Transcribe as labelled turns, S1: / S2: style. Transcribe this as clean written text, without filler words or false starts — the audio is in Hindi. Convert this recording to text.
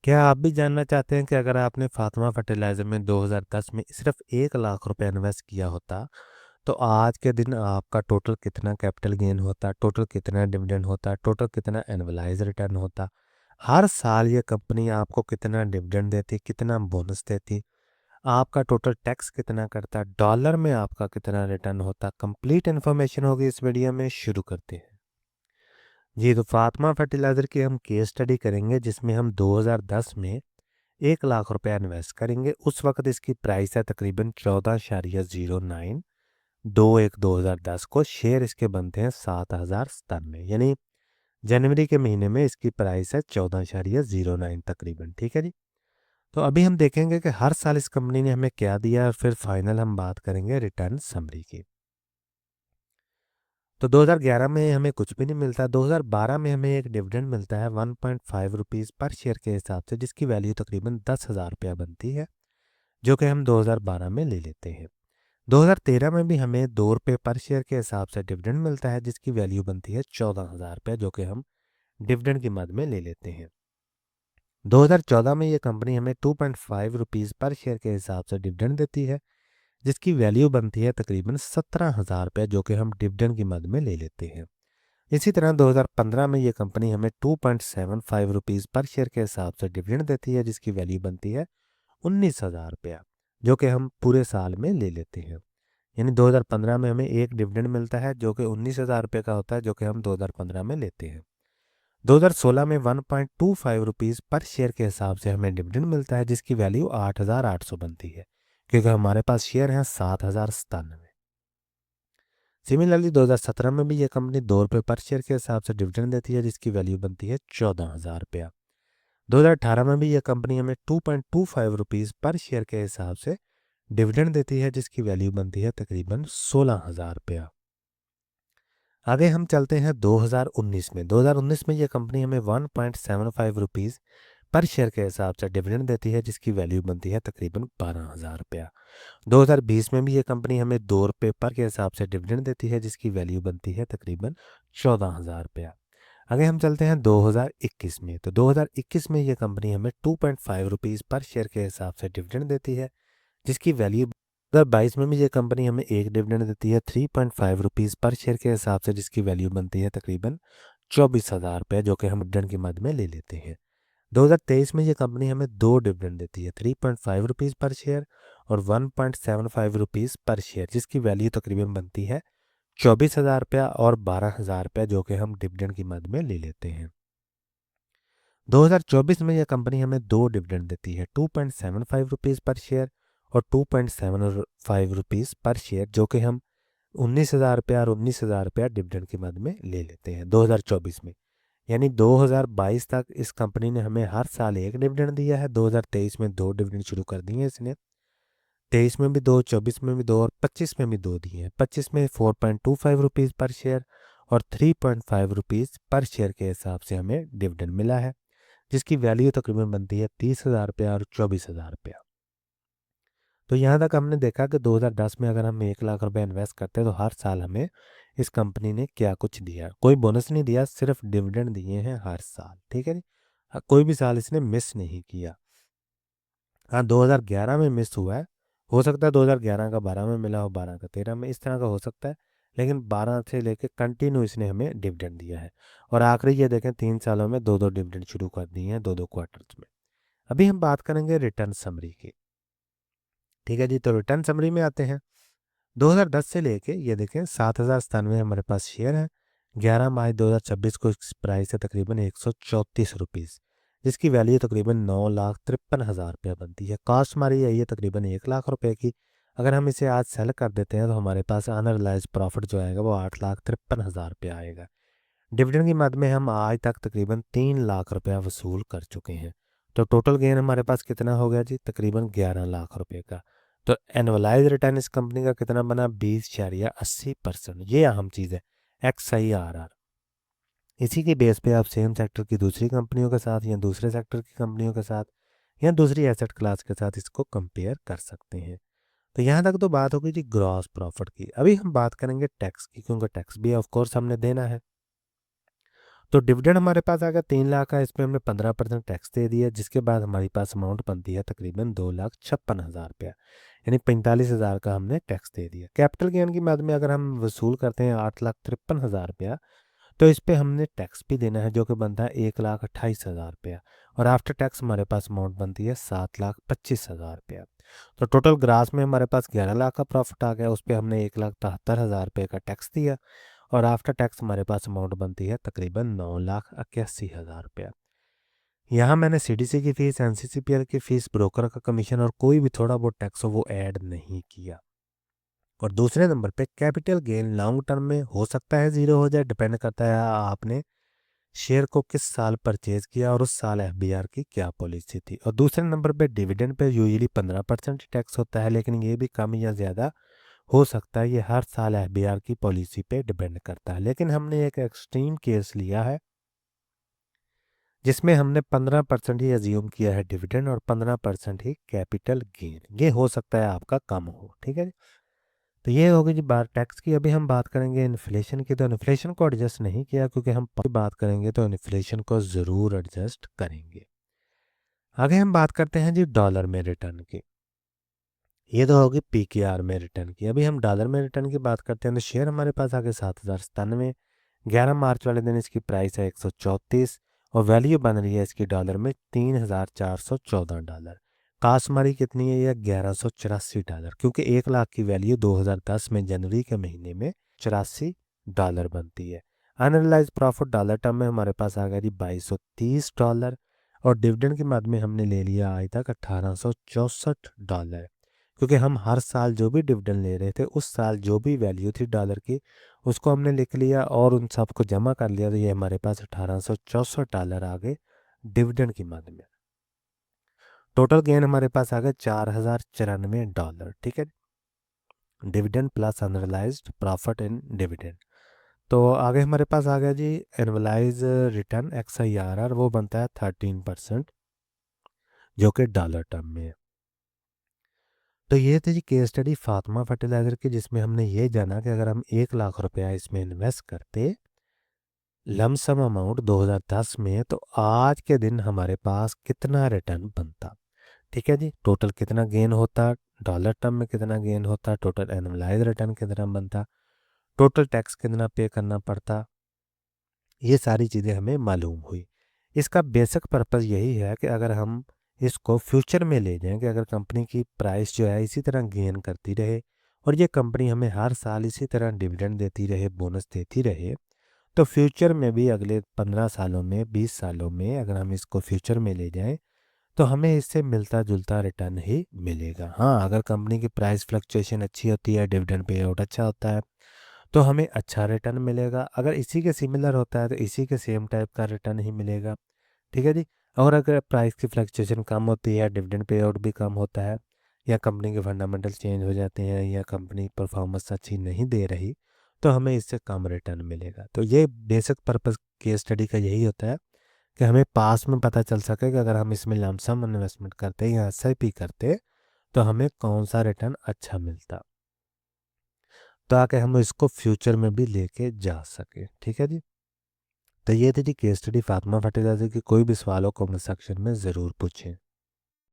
S1: क्या आप भी जानना चाहते हैं कि अगर आपने फातिमा फर्टिलाइज़र में 2010 में सिर्फ 1 लाख रुपए इन्वेस्ट किया होता तो आज के दिन आपका टोटल कितना कैपिटल गेन होता, टोटल कितना डिविडेंड होता, टोटल कितना एनुअलाइज रिटर्न होता, हर साल ये कंपनी आपको कितना डिविडेंड देती, कितना बोनस देती, आपका टोटल टैक्स कितना करता, डॉलर में आपका कितना रिटर्न होता। कंप्लीट इन्फॉर्मेशन होगी इस वीडियो में। शुरू करते हैं जी। तो फातिमा फर्टिलाइज़र की हम केस स्टडी करेंगे जिसमें हम 2010 में 1 लाख रुपया इन्वेस्ट करेंगे। उस वक्त इसकी प्राइस है तकरीबन 14.09। 2/1/2010 को शेयर इसके बनते हैं 7,097, यानी जनवरी के महीने में इसकी प्राइस है 14.09 तकरीबन। ठीक है जी। तो अभी हम देखेंगे कि हर साल इस कंपनी ने हमें क्या दिया और फिर फाइनल हम बात करेंगे रिटर्न समरी की। तो 2011 में हमें कुछ भी नहीं मिलता। 2012 में हमें एक डिविडेंड मिलता है 1.5 रुपीज़ पर शेयर के हिसाब से, जिसकी वैल्यू तकरीबन 10,000 रुपया बनती है, जो कि हम 2012 में ले लेते हैं। 2013 में भी हमें 2 रुपये पर शेयर के हिसाब से डिविडेंड मिलता है, जिसकी वैल्यू बनती है 14,000 रुपये, जो कि हम डिविडेंड की मद में ले लेते हैं। 2014 में ये कंपनी हमें 2.5 रुपीज़ पर शेयर के हिसाब से डिविडेंड देती है, जिसकी वैल्यू बनती है तकरीबन 17,000 रुपये, जो कि हम डिविडेंड की मद में ले लेते हैं। इसी तरह 2015 में ये कंपनी हमें 2.75 रुपीज़ पर शेयर के हिसाब से डिविडेंड देती है, जिसकी वैल्यू बनती है 19,000 रुपया, जो कि हम पूरे साल में ले लेते हैं। यानी 2015 में हमें एक डिविडेंड मिलता है जो कि 19,000 रुपये का होता है, जो कि हम 2015 में लेते हैं। 2016 में 1.25 रुपीज़ पर शेयर के हिसाब से हमें डिविडेंड मिलता है, जिसकी वैल्यू 8,800 बनती है, क्योंकि हमारे पास शेयर हैं 7,097। सिमिलरली 2017 में भी ये कंपनी 2 रुपये पर शेयर के हिसाब से डिविडेंड देती है, जिसकी वैल्यू बनती है 14,000 रुपया। 2018 में भी ये कंपनी हमें 2.25 रुपीज़ पर शेयर के हिसाब से डिविडेंड देती है, जिसकी वैल्यू बनती है तकरीबन 16,000 रुपया। आगे हम चलते हैं 2019 में। 2019 में ये कंपनी हमें 1.75 रुपीज़ पर शेयर के हिसाब से डिविडेंड देती है, जिसकी वैल्यू बनती है तकरीबन 12,000 रुपया। 2020 में भी ये कंपनी हमें 2 रुपये पर के हिसाब से डिविडेंड देती है, जिसकी वैल्यू बनती है तकरीबन 14,000 रुपया। आगे हम चलते हैं 2021 में। तो 2021 में ये कंपनी हमें 2.5 रुपीज़ पर शेयर के हिसाब से डिविडेंड देती है, जिसकी वैल्यू 2022 में भी ये कंपनी हमें एक डिविडेंड देती है 3.5 रुपीज़ पर शेयर के हिसाब से, जिसकी वैल्यू बनती है तकरीबन 24,000 रुपये, जो कि हम डिविडेंड की मद में ले लेते हैं। 2023 में ये कंपनी हमें 2 डिविडेंड देती है 3.5 रुपीज़ पर शेयर और 1.75 रुपीज़ पर शेयर, जिसकी वैल्यू तकरीबन बनती है 24,000 रुपया और 12,000 रुपया, जो कि हम डिविडेंड की मद में ले लेते हैं। 2024 में यह कंपनी हमें 2 डिविडेंड देती है 2.75 रुपीज़ पर शेयर और 2.75 रुपीज़ पर शेयर, जो कि हम 19,000 रुपया और 19,000 रुपया डिविडेंड की मद में ले लेते हैं 2024 में। यानी 2022 तक इस कंपनी ने हमें हर साल एक डिविडेंड दिया है। 2023 में 2 डिविडेंड शुरू कर दिए हैं इसने। 23 में भी 2, 24 में भी 2 और 25 में भी 2 दिए हैं। 25 में 4.25 रुपीज़ पर शेयर और 3.5 रुपीज़ पर शेयर के हिसाब से हमें डिविडेंड मिला है, जिसकी वैल्यू तकरीबन बनती है 30,000 रुपया और 24,000 रुपया। तो यहाँ तक हमने देखा कि 2010 में अगर हम 1 लाख रुपए इन्वेस्ट करते हैं तो हर साल हमें इस कंपनी ने क्या कुछ दिया। कोई बोनस नहीं दिया, सिर्फ डिविडेंड दिए हैं हर साल। ठीक है जी। कोई भी साल इसने मिस नहीं किया। हाँ, 2011 में मिस हुआ है। हो सकता है 2011 का 12 में मिला हो, 12 का 13 में, इस तरह का हो सकता है। लेकिन 12 से लेके कंटिन्यू इसने हमें डिविडेंड दिया है। और आखिरी ये देखें 3 सालों में 2-2 डिविडेंड शुरू कर दिए हैं 2-2 क्वार्टर्स में। अभी हम बात करेंगे रिटर्न समरी की। ठीक है जी। तो रिटर्न समरी में आते हैं। 2010 से लेके ये देखें 7,097 हमारे पास शेयर हैं। 11 मार्च 2026 को इस प्राइस है तकरीबन 134 रुपीज़, जिसकी वैल्यू तकरीबन 9,53,000 रुपया बनती है। कॉस्ट हमारी यही है तकरीबन 1 लाख रुपए की। अगर हम इसे आज सेल कर देते हैं तो हमारे पास अनरियलाइज प्रॉफिट जो आएगा वो 8,53,000 रुपया आएगा। डिविडेंड की मद में हम आज तक तकरीबन 3 लाख रुपया वसूल कर चुके हैं। तो टोटल गेन हमारे पास कितना हो गया जी? तकरीबन 11 लाख रुपए का। तो एनुअलाइज रिटर्न इस कंपनी का कितना बना? 20.80%। ये अहम चीज़ है, XIRR। इसी के बेस पे आप सेम सेक्टर की दूसरी कंपनियों के साथ या दूसरे सेक्टर की कंपनियों के साथ या दूसरी एसेट क्लास के साथ इसको कंपेयर कर सकते हैं। तो यहाँ तक तो बात होगी जी ग्रॉस प्रॉफिट की। अभी हम बात करेंगे टैक्स की, क्योंकि टैक्स भी ऑफ कोर्स हमने देना है। तो डिविडेंड हमारे पास आ गया 3 लाख का, इस पर हमने 15% टैक्स दे दिया, जिसके बाद हमारे पास अमाउंट बनती है तकरीबन 2,56,000 रुपया, यानी 45,000 का हमने टैक्स दे दिया। कैपिटल गेन की मद में अगर हम वसूल करते हैं 8,53,000 रुपया, तो इस पे हमने टैक्स भी देना है जो कि बनता है 1,28,000 रुपया, और आफ्टर टैक्स हमारे पास अमाउंट बनती है 7,25,000 रुपया। तो टोटल ग्रास में हमारे पास 11 लाख का प्रॉफिट आ गया, उस पर हमने 1,73,000 रुपये का टैक्स दिया, और आफ्टर टैक्स हमारे पास अमाउंट बनती है तकरीबन 9,81,000 रुपया। यहाँ मैंने सीडीसी की फीस, एनसीसीपीएल की फीस, ब्रोकर का कमीशन और कोई भी थोड़ा बहुत टैक्स हो वो ऐड नहीं किया। और दूसरे नंबर पे कैपिटल गेन लॉन्ग टर्म में हो सकता है ज़ीरो हो जाए, डिपेंड करता है आपने शेयर को किस साल परचेज किया और उस साल एफबीआर की क्या पॉलिसी थी। और दूसरे नंबर पे डिविडेंड पे यूजुअली 15% टैक्स होता है, लेकिन ये भी कम या ज़्यादा हो सकता है, ये हर साल एफबीआर की पॉलिसी पे डिपेंड करता है। लेकिन हमने एक एक्सट्रीम केस लिया है जिसमें हमने 15% ही अज्यूम किया है डिविडेंड और 15% ही कैपिटल गेन। ये हो सकता है आपका कम हो, ठीक है जी। तो ये होगी जी बात टैक्स की। अभी हम बात करेंगे इन्फ्लेशन की। तो इन्फ्लेशन को एडजस्ट नहीं किया क्योंकि हम बात करेंगे तो इन्फ्लेशन को ज़रूर एडजस्ट करेंगे। आगे हम बात करते हैं जी डॉलर में रिटर्न की। ये तो होगी पीकेआर में रिटर्न की। अभी हम डॉलर में रिटर्न की बात करते हैं तो शेयर हमारे पास आगे 7,097, 11 मार्च वाले दिन इसकी प्राइस है 134 और वैल्यू बन रही है इसकी डॉलर में $3,414। कास्ट हमारी कितनी है, ये $1,184, क्योंकि 1 लाख की वैल्यू 2010 में जनवरी के महीने में $84 बनती है। अनरियलाइज प्रॉफिट डॉलर टर्म में हमारे पास आ गया जी $2230, और डिविडेंड के मद में हमने ले लिया आज तक $1,864, क्योंकि हम हर साल जो भी डिविडेंड ले रहे थे उस साल जो भी वैल्यू थी डॉलर की उसको हमने लिख लिया और उन सबको जमा कर लिया, तो ये हमारे पास $1,864 आ गए डिविडेंड की मद में। टोटल गेन हमारे पास आ गया $4,094, ठीक है, dividend plus unrealised profit in dividend. तो आगे हमारे पास आ गया जी एनुअलाइज रिटर्न XIRR, वो बनता है 13% जो कि डॉलर टर्म में है। तो ये थी जी केस स्टडी फातिमा फर्टिलाइज़र की, जिसमें हमने ये जाना कि अगर हम 1 लाख रुपया इसमें इन्वेस्ट करते लमसम अमाउंट 2010 में, तो आज के दिन हमारे पास कितना रिटर्न बनता। ठीक है जी, टोटल कितना गेन होता, डॉलर टर्म में कितना गेन होता, टोटल एनुअलाइज रिटर्न कितना बनता, टोटल टैक्स कितना पे करना पड़ता, ये सारी चीज़ें हमें मालूम हुई। इसका बेसिक पर्पज़ यही है कि अगर हम इसको फ्यूचर में ले जाएं कि अगर कंपनी की प्राइस जो है इसी तरह गेन करती रहे और ये कंपनी हमें हर साल इसी तरह डिविडेंड देती रहे, बोनस देती रहे, तो फ्यूचर में भी अगले 15 सालों में, 20 सालों में अगर हम इसको फ्यूचर में ले जाएं तो हमें इससे मिलता जुलता रिटर्न ही मिलेगा। हाँ, अगर कंपनी की प्राइस फ्लक्चुएशन अच्छी होती है, डिविडेंड पे आउट अच्छा होता है, तो हमें अच्छा रिटर्न मिलेगा। अगर इसी के सिमिलर होता है तो इसी के सेम टाइप का रिटर्न ही मिलेगा। ठीक है जी। और अगर प्राइस की फ्लक्चुएशन कम होती है, डिविडेंड पे आउट भी कम होता है, या कंपनी के फंडामेंटल चेंज हो जाते हैं, या कंपनी परफॉर्मेंस अच्छी नहीं दे रही, तो हमें इससे कम रिटर्न मिलेगा। तो ये बेसिक पर्पस केस स्टडी का यही होता है कि हमें पास में पता चल सके कि अगर हम इसमें लमसम इन्वेस्टमेंट करते या SIP करते तो हमें कौन सा रिटर्न अच्छा मिलता, ताकि हम इसको फ्यूचर में भी लेके जा सके। ठीक है जी। तो ये थी जी केस स्टडी फातिमा फर्टिलाइज़र की। कोई भी सवाल हो कमेंट सेक्शन में ज़रूर पूछें।